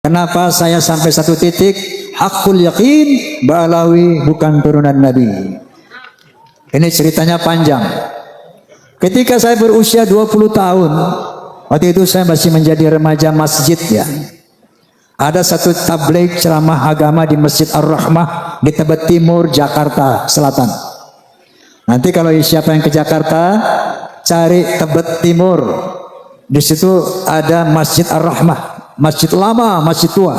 Kenapa saya sampai satu titik hakul yakin Ba'alawi bukan turunan Nabi. Ini ceritanya panjang. Ketika saya berusia 20 tahun, waktu itu saya masih menjadi remaja masjid ya. Ada satu tabligh ceramah agama di Masjid Ar-Rahmah di Tebet Timur, Jakarta Selatan. Nanti kalau siapa yang ke Jakarta, cari Tebet Timur. Di situ ada Masjid Ar-Rahmah. Masjid lama, masjid tua.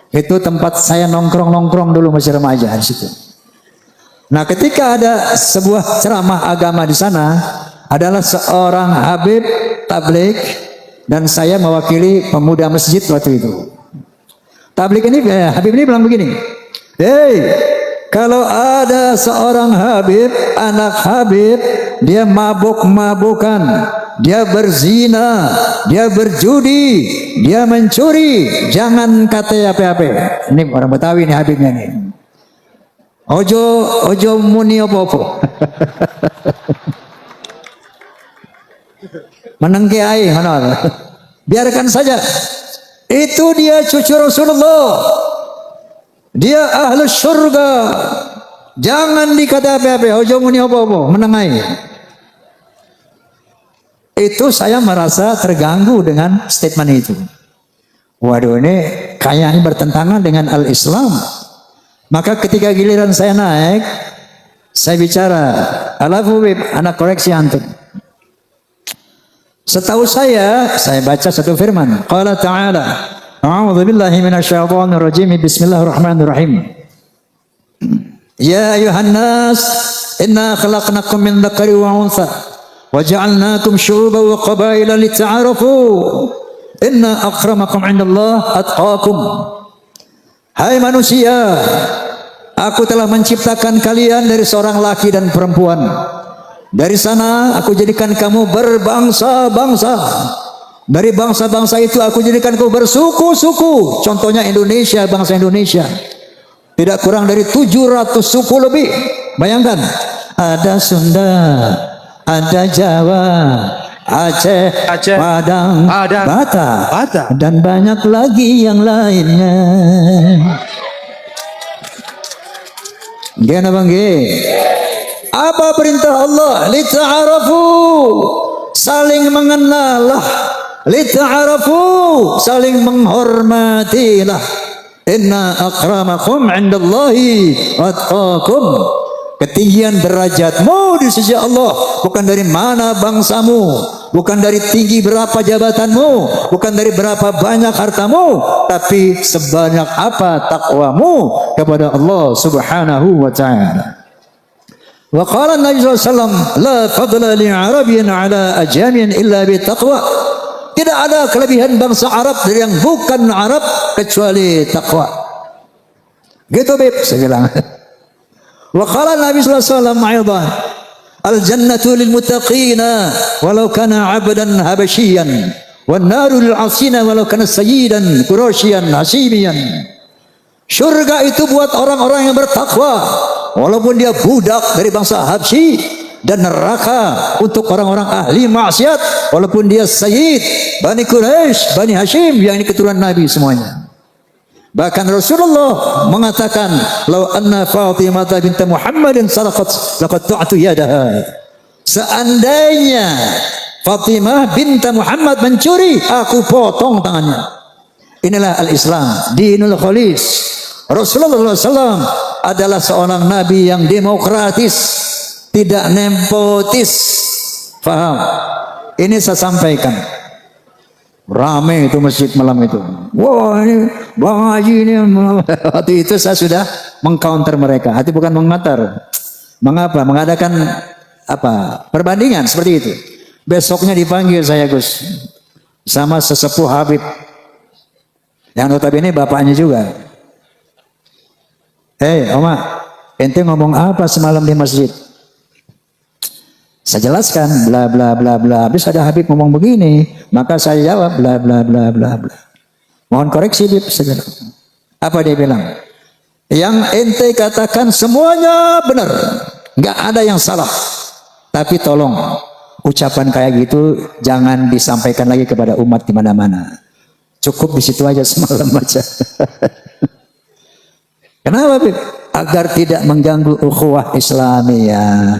Itu tempat saya nongkrong-nongkrong dulu masih remaja di situ. Nah, ketika ada sebuah ceramah agama di sana, adalah seorang habib tabligh dan saya mewakili pemuda masjid waktu itu. Tabligh ini, habib ini bilang begini, "Hei, kalau ada seorang habib, anak habib, dia mabuk-mabukan, dia berzina, dia berjudi, dia mencuri, jangan kata apa-apa." Ini orang Betawi nih habibnya nih. Ojo muni apa-apa. Menengke ae, biarkan saja. Itu dia cucu Rasulullah. Dia ahlus surga. Jangan dikata apa-apa, ojo muni apa-apa, menengai. Itu saya merasa terganggu dengan statement itu. Waduh, ini kayaknya bertentangan dengan al-Islam. Maka ketika giliran saya naik, saya bicara, "Alafu bib, anak koreksi antum." Setahu saya baca satu firman. Qala ta'ala, "A'udzu billahi minasyaitonir rajim. Bismillahirrahmanirrahim. Ya ayuhan nas, inna khalaqnakum min dzakari wa untha wa ja'alnakum syu'uban wa qabaila lita'arafu. Inna akramakum 'indallahi atqakum." Hai manusia, aku telah menciptakan kalian dari seorang laki dan perempuan. Dari sana aku jadikan kamu berbangsa-bangsa. Dari bangsa-bangsa itu aku jadikan kamu bersuku-suku. Contohnya Indonesia, bangsa Indonesia. Tidak kurang dari 700 suku lebih. Bayangkan, ada Sunda, ada Jawa, Aceh, Padang, Batak, dan banyak lagi yang lainnya. Gimana bang? Apa perintah Allah? Lita'arafu, saling mengenallah. Lita'arafu, saling menghormatilah. Inna akramakum 'indallahi atqakum. Ketinggian derajatmu di sisi Allah bukan dari mana bangsamu, bukan dari tinggi berapa jabatanmu, bukan dari berapa banyak hartamu, tapi sebanyak apa takwamu kepada Allah Subhanahu wa ta'ala. Wa qala Nabi sallallahu alaihi wasallam, "La fadla li 'arabiyyin 'ala ajamiyyin illa bi taqwa." Tidak ada kelebihan bangsa Arab dari yang bukan Arab kecuali takwa. Gitu Beb, saya bilang. Wa qala Nabi sallallahu alaihi wasallam aidan, "Al-jannatu lil muttaqina walau kana 'abdan habasyian, wan naru lil 'asina walau kana sayyidan quraisyan hasimiyan." Surga itu buat orang-orang yang bertakwa walaupun dia budak dari bangsa Habsyi, dan neraka untuk orang-orang ahli maksiat walaupun dia sayyid Bani Quraisy, Bani Hashim, yang ini keturunan Nabi semuanya. Bahkan Rasulullah mengatakan, "Lau anna Fatimah bint Muhammadin saraqat laqad tu'tu yadaha." Seandainya Fatimah bint Muhammad mencuri, aku potong tangannya. Inilah al-Islam, dinul khalis. Rasulullah SAW adalah seorang nabi yang demokratis, tidak nepotis. Faham? Ini saya sampaikan. Ramai itu masjid malam itu. Wah, ini Bang Haji ini. Waktu itu saya sudah mengcounter mereka. Hati bukan mengatar. Mengapa? Mengadakan apa? Perbandingan seperti itu. Besoknya dipanggil saya, Gus, sama sesepuh Habib, yang notabene bapaknya juga. "Hei Oma, ente ngomong apa semalam di masjid?" Saya jelaskan bla bla bla bla. Habis ada Habib ngomong begini, maka saya jawab bla bla bla bla bla. Mohon koreksi Habib. Apa dia bilang? "Yang ente katakan semuanya benar, nggak ada yang salah. Tapi tolong ucapan kayak gitu jangan disampaikan lagi kepada umat di mana-mana. Cukup di situ aja semalam aja. Kenapa, Bib? Agar tidak mengganggu ukhuwah Islamiyah.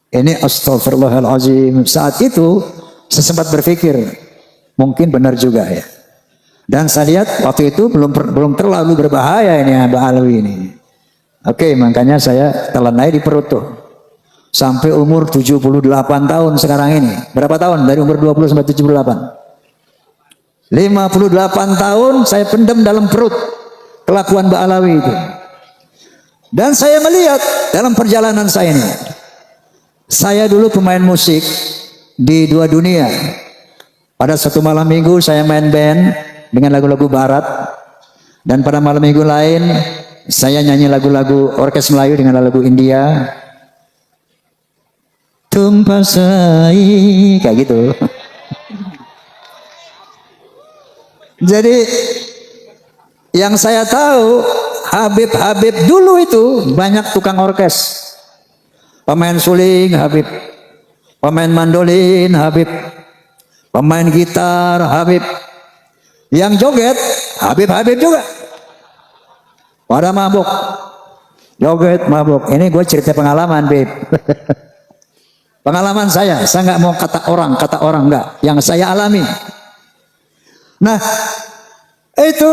Ini astagfirullahaladzim. Saat itu saya sempat berpikir, mungkin benar juga ya. Dan saya lihat waktu itu belum terlalu berbahaya ini Mbak Alwi ini. Oke, makanya saya telan aja di perut tuh. Sampai umur 78 tahun sekarang ini. Berapa tahun? Dari umur 20 sampai 78. 58 tahun saya pendam dalam perut kelakuan Mbak Alawi itu. Dan saya melihat dalam perjalanan saya ini. Saya dulu pemain musik di 2 dunia. Pada satu malam minggu saya main band dengan lagu-lagu barat. Dan pada malam minggu lain saya nyanyi lagu-lagu orkes Melayu dengan lagu India. Tumpasai kayak gitu. Jadi yang saya tahu Habib dulu itu banyak tukang orkes. Pemain suling Habib, pemain mandolin Habib, pemain gitar Habib. Yang joget Habib juga. Pada mabuk, joget mabuk. Ini gue cerita pengalaman, Bib. Pengalaman saya nggak mau kata orang enggak. Yang saya alami. Nah, itu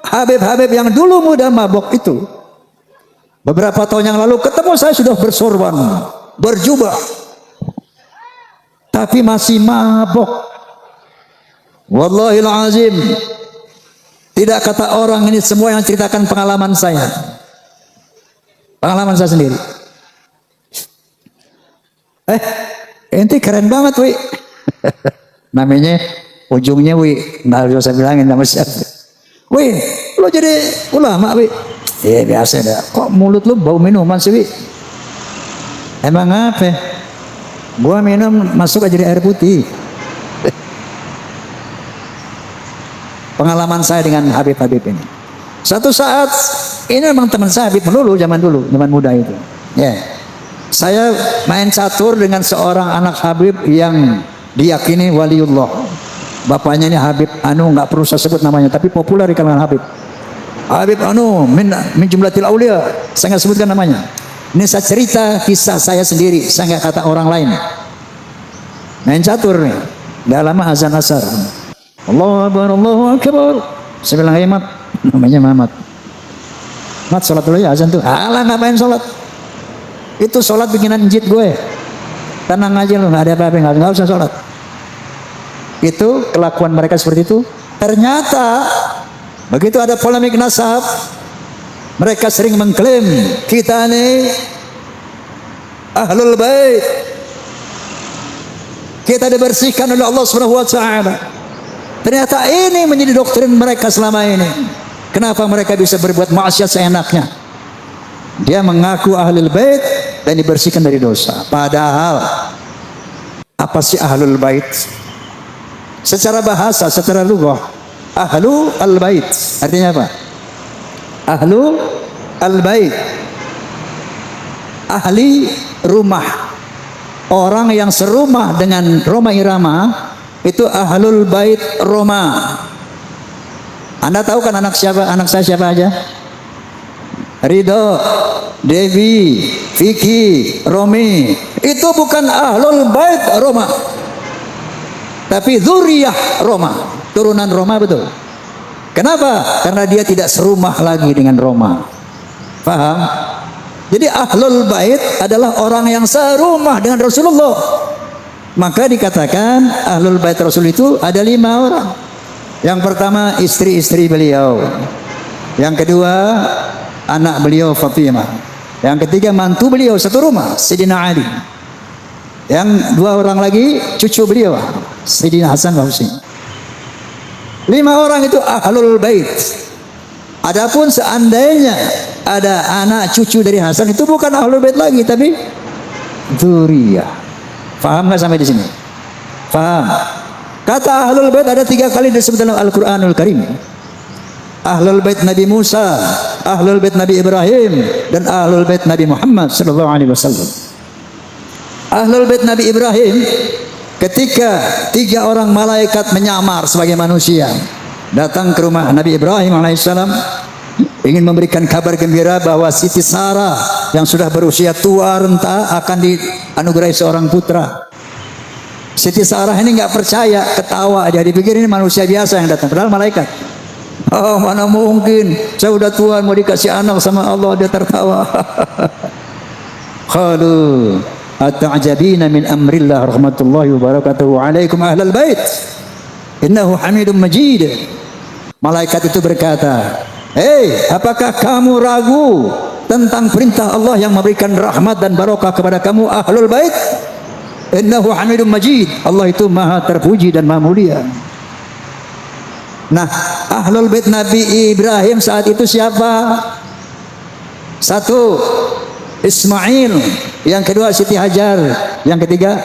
Habib yang dulu muda mabuk itu. Beberapa tahun yang lalu ketemu saya sudah bersorban, berjubah. Tapi masih mabuk. Wallahil azim. Tidak kata orang, ini semua yang ceritakan pengalaman saya. Pengalaman saya sendiri. Ente keren banget, Wi. Namanya ujungnya Wi. Nggak harus saya bilangin nama siapa. Wi, lo jadi ulama, Wi. Iya biasa dah. Kok mulut lo bau minuman sih, Wi? Emang apa? Gua minum masuk aja jadi air putih. Pengalaman saya dengan Habib ini. Satu saat ini memang teman saya Habib melulu zaman muda itu. Ya. Yeah. Saya main catur dengan seorang anak Habib yang diyakini waliullah. Bapaknya ini Habib nggak perlu saya sebut namanya, tapi populer di kalangan Habib. Habib min jumlatil aulia. Saya nggak sebutkan namanya. Ini saya cerita kisah saya sendiri, saya nggak kata orang lain. Main catur nih, nggak lama azan asar. Allahu Akbar. Saya bilang, Mat, namanya Mamat. Mat, sholat dulu ya azan tuh. Alah, ngapain sholat? Itu sholat bikinan jid gue. Tenang aja lu, nggak ada apa-apa, nggak usah sholat. Itu kelakuan mereka seperti itu. Ternyata begitu ada polemik nasab, mereka sering mengklaim kita nih ahlul bait. Kita dibersihkan oleh Allah Subhanahu wa taala. Ternyata ini menjadi doktrin mereka selama ini. Kenapa mereka bisa berbuat maksiat seenaknya? Dia mengaku ahlul bait dan dibersihkan dari dosa. Padahal apa sih ahlul bait? Secara bahasa, secara lughah, ahlu al-bait artinya apa? Ahlu al-bait, ahli rumah. Orang yang serumah dengan Roma Irama itu ahlul bait Roma. Anda tahu kan anak saya siapa aja? Ridho, Devi, Vicky, Romi. Itu bukan ahlul bait Roma, tapi dzurriyyah Roma, turunan Roma, betul. Kenapa? Karena dia tidak serumah lagi dengan Roma. Paham? Jadi ahlul bait adalah orang yang serumah dengan Rasulullah. Maka dikatakan ahlul bait Rasul itu ada 5 orang. Yang pertama istri-istri beliau. Yang kedua anak beliau Fatimah. Yang ketiga mantu beliau satu rumah, Sayyidina Ali. Yang 2 orang lagi cucu beliau, Sayyidina Hasan wa Husain. 5 orang itu ahlul bait. Adapun seandainya ada anak cucu dari Hasan, itu bukan ahlul bait lagi, tapi dzurriyyah. Faham nggak sampai di sini? Faham? Kata ahlul bait ada 3 kali disebut dalam Al-Qur'anul Karim. Ahlul bait Nabi Musa, ahlul bait Nabi Ibrahim, dan ahlul bait Nabi Muhammad sallallahu alaihi wasallam. Ahlul bait Nabi Ibrahim ketika 3 orang malaikat menyamar sebagai manusia datang ke rumah Nabi Ibrahim alaihissalam, ingin memberikan kabar gembira bahwa Siti Sarah yang sudah berusia tua renta akan dianugerahi seorang putra. Siti Sarah ini nggak percaya, ketawa aja, dipikir ini manusia biasa yang datang, padahal malaikat. Oh, mana mungkin, saya udah tua mau dikasih anak sama Allah, dia tertawa. Qalu ata'jabina min amrillah rahmatullahi wa barakatuhu alaikum ahlal bait innahu hamidum majid. Malaikat itu berkata, "Hei, apakah kamu ragu tentang perintah Allah yang memberikan rahmat dan barokah kepada kamu ahlul bait? Innahu hamidum majid." Allah itu maha terpuji dan maha mulia. Nah, ahlul bait Nabi Ibrahim saat itu siapa? 1 Ismail, yang kedua Siti Hajar, yang ketiga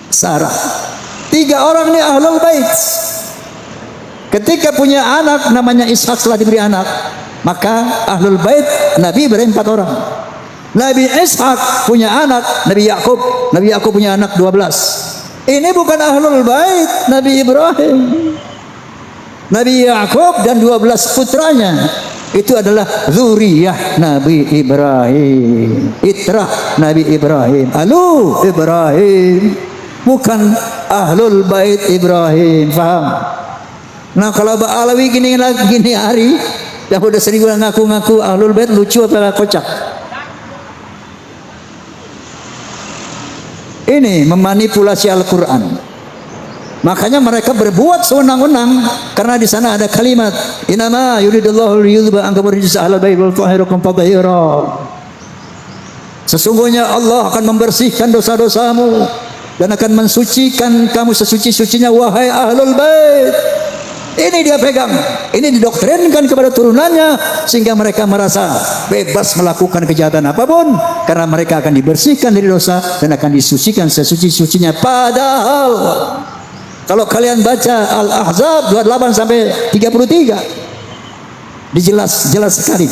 Sarah. 3 orang ini ahlul bait. Ketika punya anak namanya Ishak, setelah diberi anak, maka ahlul bait Nabi Ibrahim 4 orang. Nabi Ishak punya anak Nabi Yakub. Nabi Yakub punya anak 12. Ini bukan ahlul bait Nabi Ibrahim. Nabi Yakub dan 12 putranya itu adalah zuriyah Nabi Ibrahim, itrah Nabi Ibrahim, alu Ibrahim, bukan ahlul bait Ibrahim. Faham? Nah, kalau Ba'alawi gini hari yang udah sering ngaku-ngaku ahlul bait, lucu atau kocak? Ini memanipulasi Al-Quran. Makanya mereka berbuat sewenang-wenang, karena di sana ada kalimat inama yuridullahu liyudhhiba ankum rijsa ahlal bait wal tahhirakum tatahira. Sesungguhnya Allah akan membersihkan dosa-dosamu dan akan mensucikan kamu sesuci-sucinya wahai ahlul bait. Ini dia pegang, ini didoktrinkan kepada turunannya sehingga mereka merasa bebas melakukan kejahatan apapun, karena mereka akan dibersihkan dari dosa dan akan disucikan sesuci-sucinya. Padahal kalau kalian baca Al-Ahzab 28 sampai 33, jelas sekali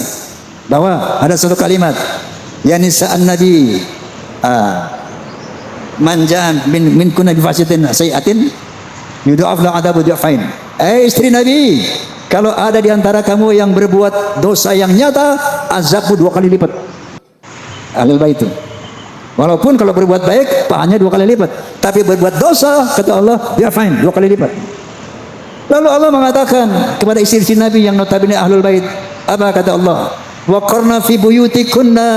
bahwa ada satu kalimat, ya nisa'an nabi manjan min kunna bi fasitin sayiatin yudha'af la adabu du'afain. Istri Nabi, kalau ada di antara kamu yang berbuat dosa yang nyata, azabmu 2 kali lipat. Ahlul bait itu. Walaupun kalau berbuat baik pahalanya 2 kali lipat, tapi berbuat dosa kata Allah dia fine 2 kali lipat. Lalu Allah mengatakan kepada istri-istri Nabi yang notabene ahlul bait, apa kata Allah? Wa qarna fi buyutikunna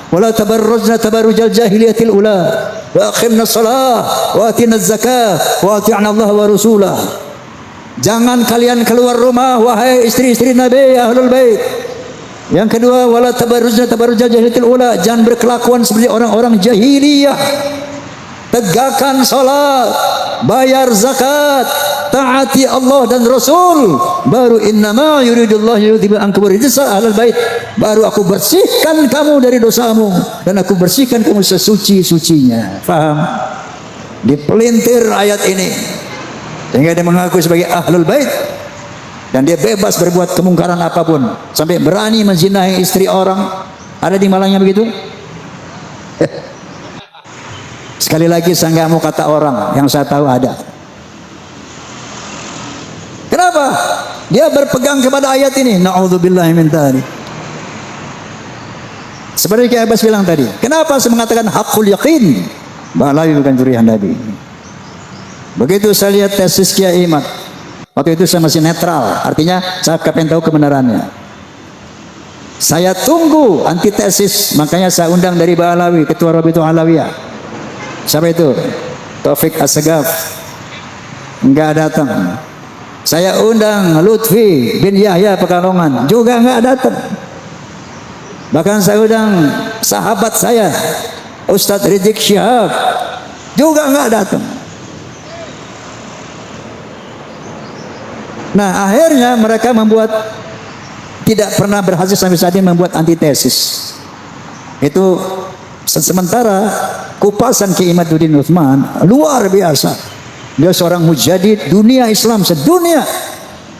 wa la tabarrujna tabarrujal jahiliyatil ula wa aqimna shalah wa atina zakah wa ati'na Allah wa rasulah. Jangan kalian keluar rumah wahai istri-istri Nabi ahlul bait. Yang kedua, wala tabarrujna tabarrujal jahiliyatil ula, jangan berkelakuan seperti orang-orang jahiliyah. Tegakkan salat, bayar zakat, taati Allah dan Rasul, baru innama yuridullahu yudhiba ankum rijsa ahlal bait, baru aku bersihkan kamu dari dosamu dan aku bersihkan kamu sesuci-sucinya. Faham? Dipelintir ayat ini sehingga dia mengaku sebagai ahlul bait dan dia bebas berbuat kemungkaran apapun, sampai berani menzinahi istri orang. Ada di Malangnya begitu? Sekali lagi saya nggak mau kata orang, yang saya tahu ada. Kenapa? Dia berpegang kepada ayat ini. Na'udzubillahi min dzalik. Seperti Kiai Abbas bilang tadi, kenapa saya mengatakan hakul yakin? Ba'alawi bukan zuriyah Nabi. Begitu saya lihat tesis Kiai Imad, waktu itu saya masih netral, artinya saya pengen tahu kebenarannya. Saya tunggu antitesis, makanya saya undang dari Ba'alawi, Ketua Rabitul Alawiyah. Siapa itu? Taufik As-Segaf, enggak datang. Saya undang Lutfi bin Yahya Pekalongan, juga enggak datang. Bahkan saya undang sahabat saya Ustadz Rizik Syihab, juga enggak datang. Nah, akhirnya mereka tidak pernah berhasil sampai saat ini membuat antitesis. Itu sementara kupasan Ki Imaduddin Utsman luar biasa. Dia seorang mujadid dunia Islam sedunia.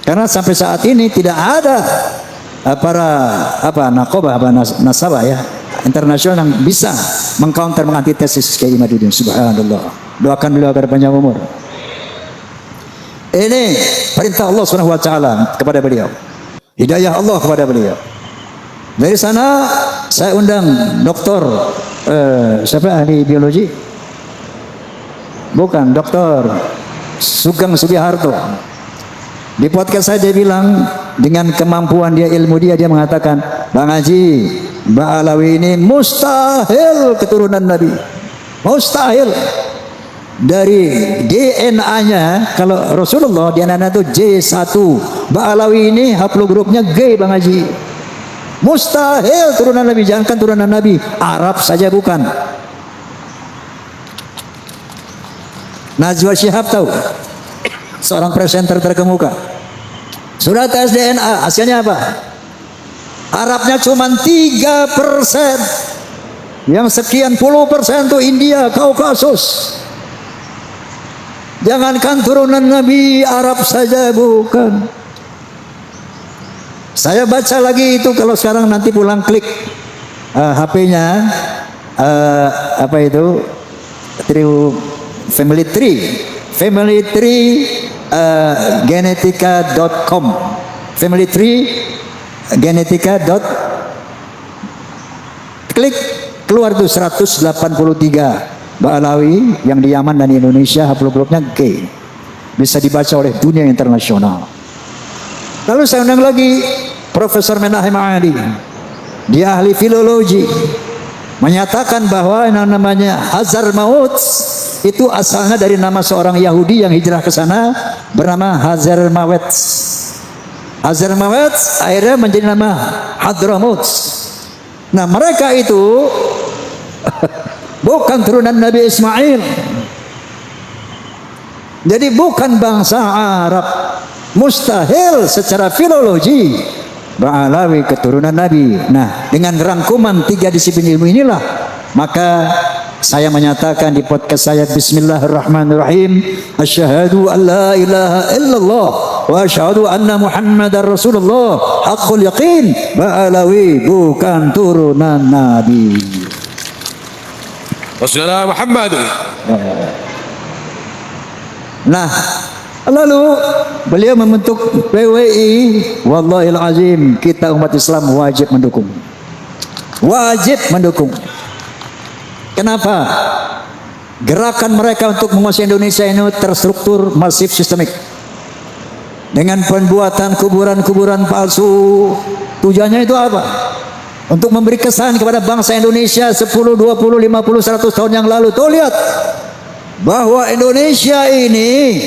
Karena sampai saat ini tidak ada para nasabah ya, internasional yang bisa mengcounter, mengantitesis Kiai Imaduddin. Subhanallah. Doakan beliau agar panjang umur. Ini perintah Allah Subhanahu wa taala kepada beliau. Hidayah Allah kepada beliau. Dari sana saya undang Doktor siapa ahli biologi? Bukan, Doktor Sugeng Sugiharto. Di podcast saya dia bilang dengan kemampuan dia, ilmu dia, dia mengatakan, Bang Haji, Mbak Alawi ini mustahil keturunan Nabi. Mustahil. Dari DNA-nya, kalau Rasulullah DNA-nya itu J1, Mbak Alawi ini haplogrupnya G, Bang Haji. Mustahil turunan Nabi, jangankan turunan Nabi, Arab saja bukan. Najwa Shihab tahu, seorang presenter terkemuka. Sudah tes DNA, hasilnya apa? Arabnya cuma 3%. Yang sekian puluh persen itu India, Kaukasus. Jangankan turunan Nabi, Arab saja bukan. Saya baca lagi itu, kalau sekarang nanti pulang klik HP-nya, apa itu? Family Tree genetika.com. Family Tree genetika. Klik, keluar tuh 183 Mbak Alawi yang di Yaman dan di Indonesia, haplogrupnya G. Bisa dibaca oleh dunia internasional. Lalu saya undang lagi Profesor Menahem Ali. Dia ahli filologi. Menyatakan bahwa yang namanya Hazar Maut itu asalnya dari nama seorang Yahudi yang hijrah ke sana bernama Hazar Mawet. Hazar Mawet akhirnya menjadi nama Hadramaut. Nah, mereka itu bukan turunan Nabi Ismail. Jadi bukan bangsa Arab. Mustahil secara filologi Ba'alawi keturunan Nabi. Nah, dengan rangkuman 3 disiplin ilmu inilah, maka saya menyatakan di podcast saya, Bismillahirrahmanirrahim, asyhadu an la ilaha illallah wa asyhadu anna Muhammadar Rasulullah haqqul yaqin. Ba'alawi bukan turunan Nabi. Rasulullah Muhammad. Nah, lalu beliau membentuk PWI. Wallahil azim, kita umat Islam wajib mendukung. Wajib mendukung. Kenapa? Gerakan mereka untuk menguasai Indonesia ini terstruktur, masif, sistemik. Dengan pembuatan kuburan-kuburan palsu. Tujuannya itu apa? Untuk memberi kesan kepada bangsa Indonesia 10, 20, 50, 100 tahun yang lalu. Tuh lihat, bahwa Indonesia ini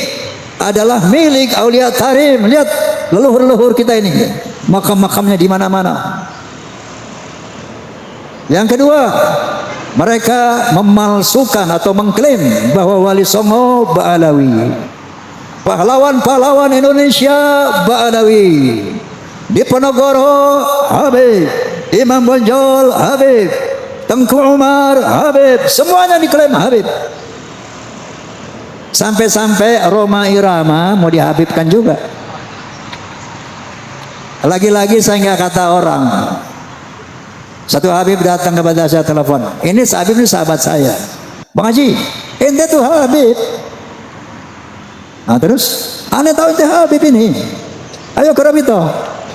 adalah milik Aulia Tarim. Lihat leluhur-leluhur kita ini, makam-makamnya di mana-mana. Yang kedua, mereka memalsukan atau mengklaim bahwa Wali Songo Ba'alawi, pahlawan-pahlawan Indonesia Ba'alawi, Diponegoro Habib, Imam Bonjol Habib, Tengku Umar Habib, semuanya diklaim Habib. Sampai-sampai Roma Irama mau dihabibkan juga. Lagi-lagi saya nggak kata orang. Satu Habib datang kepada saya, telepon. Ini Habib ini sahabat saya. Bang Haji, ente tuh Habib. Nah terus, aneh tahu ente Habib ini. Ayo ke Rabito.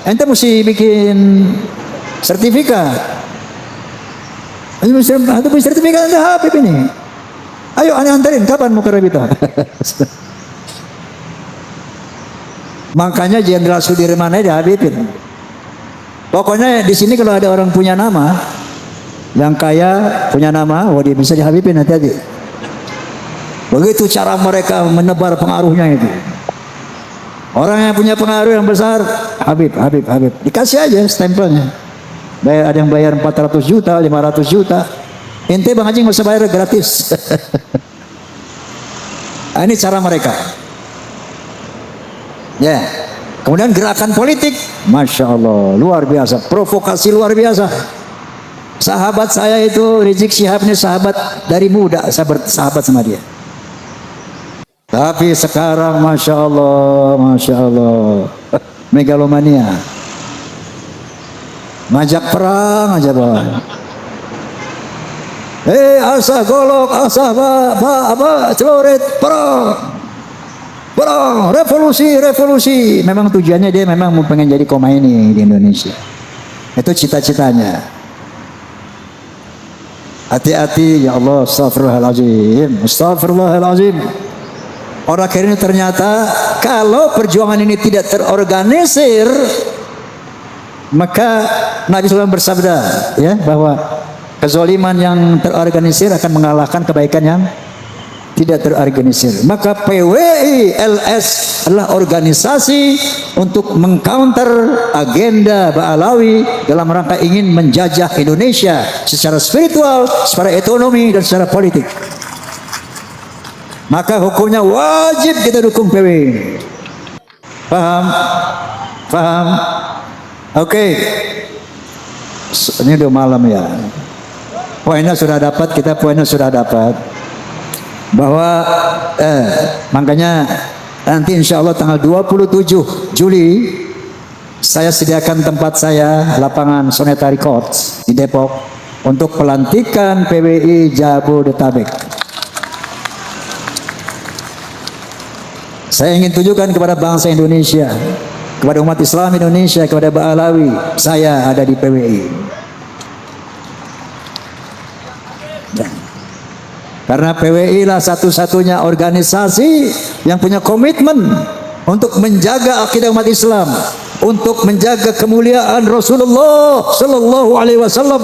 Ente mesti bikin sertifikat. Ente mesti sertifikat ente Habib ini. Ayo aneh anterin, kapan mau ke Rabito? Makanya Jenderal Sudirman aja dihabibin. Pokoknya di sini kalau ada orang punya nama, yang kaya punya nama, dia bisa dihabibin, hati-hati. Begitu cara mereka menebar pengaruhnya itu. Orang yang punya pengaruh yang besar, Habib, Habib, Habib. Dikasih aja stempelnya. Ada yang bayar 400 juta, 500 juta. Ente Bang Haji nggak usah bayar, gratis. Ini cara mereka. Ya. Yeah. Kemudian gerakan politik, Masya Allah, luar biasa. Provokasi luar biasa. Sahabat saya itu, Rizik Syihab ini sahabat dari muda, saya bersahabat sama dia. Tapi sekarang Masya Allah, megalomania. Ngajak perang aja, Bang. Asah golok, asah apa celurit, perang, revolusi. Memang tujuannya dia memang mau pengen jadi Khomeini di Indonesia. Itu cita-citanya. Hati-hati ya Allah, astagfirullahaladzim. Orang akhirnya ternyata kalau perjuangan ini tidak terorganisir, maka Nabi SAW bersabda ya bahwa kezaliman yang terorganisir akan mengalahkan kebaikan yang tidak terorganisir. Maka PWI LS adalah organisasi untuk mengcounter agenda Ba'alawi dalam rangka ingin menjajah Indonesia secara spiritual, secara ekonomi, dan secara politik. Maka hukumnya wajib kita dukung PWI. Paham? Paham? Oke. Ini udah malam ya. Poinnya sudah dapat, kita poinnya sudah dapat. Bahwa makanya nanti insya Allah tanggal 27 Juli saya sediakan tempat saya, lapangan Soneta Records di Depok, untuk pelantikan PWI Jabodetabek. Saya ingin tunjukkan kepada bangsa Indonesia, kepada umat Islam Indonesia, kepada Ba'alawi, saya ada di PWI. Karena PWI lah satu-satunya organisasi yang punya komitmen untuk menjaga akidah umat Islam, untuk menjaga kemuliaan Rasulullah Sallallahu Alaihi Wasallam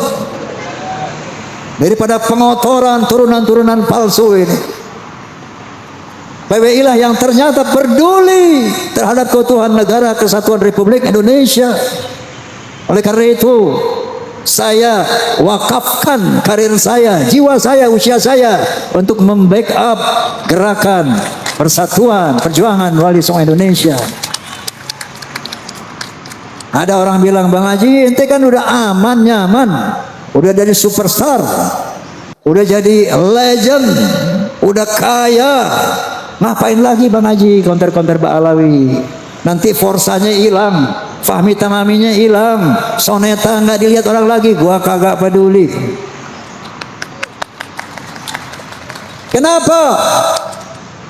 daripada pengotoran turunan-turunan palsu ini. PWI lah yang ternyata peduli terhadap keutuhan negara Kesatuan Republik Indonesia. Oleh karena itu, saya wakafkan karir saya, jiwa saya, usia saya untuk membackup gerakan persatuan perjuangan Wali Songo Indonesia. Ada orang bilang, Bang Haji, ente kan udah aman, nyaman, udah jadi superstar, udah jadi legend, udah kaya, ngapain lagi Bang Haji konter-konter Ba'alawi? Nanti forsanya hilang, Fahmi Tamaminya hilang, Soneta nggak dilihat orang lagi, gua kagak peduli. Kenapa?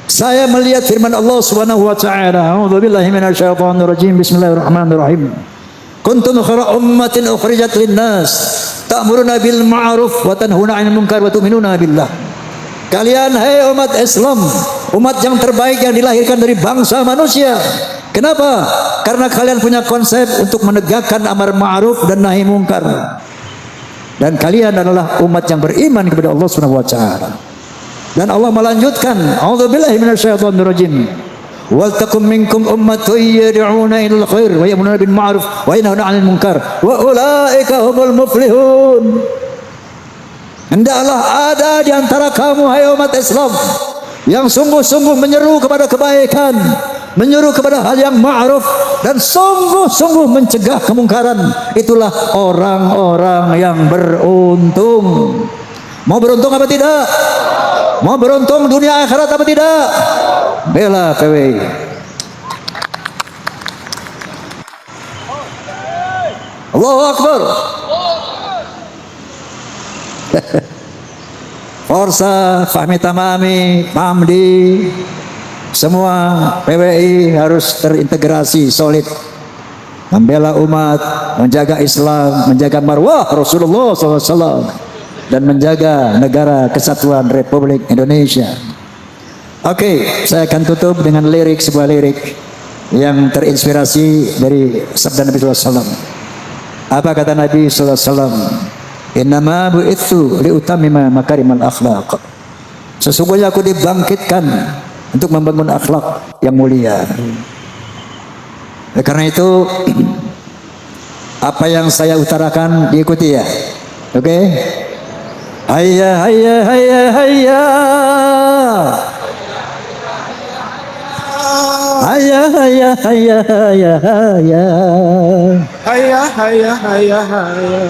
Saya melihat firman Allah Subhanahu wa taala, A'udzubillahi minasyaitonirrajim, bismillahirrahmanirrahim. Kuntum khairu ummatin ukhrijat linnas, ta'muruna bil ma'ruf wa tanhuna 'anil munkar wa tu'minuna billah. Kalian hai umat Islam, umat yang terbaik yang dilahirkan dari bangsa manusia. Kenapa? Karena kalian punya konsep untuk menegakkan amar ma'ruf dan nahi mungkar. Dan kalian adalah umat yang beriman kepada Allah Subhanahu wa taala. Dan Allah melanjutkan, A'udzubillahi minasyaitonirrajim. Wal takum minkum ummatun yad'una ilal khair wa ya'muruna bil ma'ruf wa yanhauna 'anil munkar wa ulaika humul muflihun. Hendaklah ada di antara kamu hai umat Islam yang sungguh-sungguh menyeru kepada kebaikan, menyeru kepada hal yang ma'ruf, dan sungguh-sungguh mencegah kemungkaran. Itulah orang-orang yang beruntung. Mau beruntung apa tidak? Mau beruntung dunia akhirat apa tidak? Bela PWI. Allahu Akbar. Forsa, Fahmi Tamami, Pamdi, semua PWI harus terintegrasi solid, membela umat, menjaga Islam, menjaga marwah Rasulullah SAW, dan menjaga negara kesatuan Republik Indonesia. Oke, saya akan tutup dengan lirik, sebuah lirik yang terinspirasi dari sabda Nabi SAW. Apa kata Nabi SAW? Innama bu'itsu liutammima makarimal akhlaq. Sesungguhnya aku dibangkitkan untuk membangun akhlak yang mulia. Karena itu apa yang saya utarakan diikuti ya. Oke? Hayya hayya hayya hayya. Hayya hayya hayya hayya hayya. Hayya hayya hayya hayya.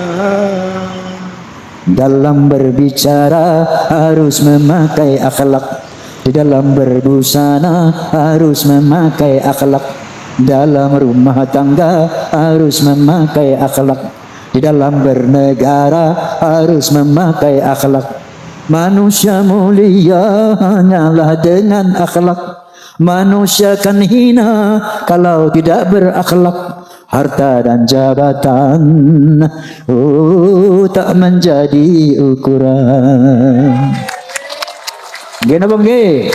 Dalam berbicara harus memakai akhlak, di dalam berbusana harus memakai akhlak, dalam rumah tangga harus memakai akhlak, di dalam bernegara harus memakai akhlak, Manusia mulia hanyalah dengan akhlak. Manusia kan hina kalau tidak berakhlak. Harta dan jabatan tak menjadi ukuran. Gini bang gini.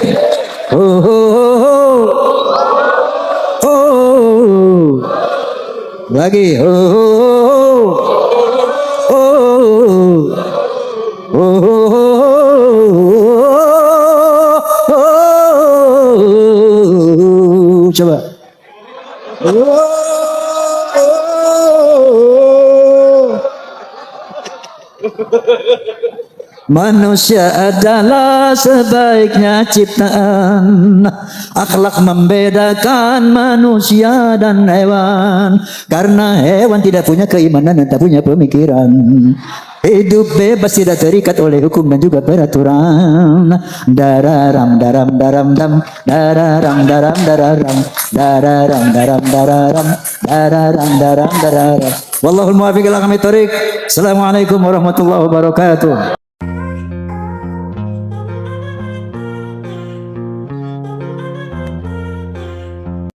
Lagi. Coba. Manusia adalah sebaiknya ciptaan. Akhlak membedakan manusia dan hewan. Karena hewan tidak punya keimanan dan tak punya pemikiran. Hidup bebas tidak terikat oleh hukum dan juga peraturan. Dararam daram daram dam, dararam daram dararam, dararam daram dararam, dararam daram dararam. Wallahul muwaffiq ila aqwamit thoriq. Assalamualaikum warahmatullahi wabarakatuh.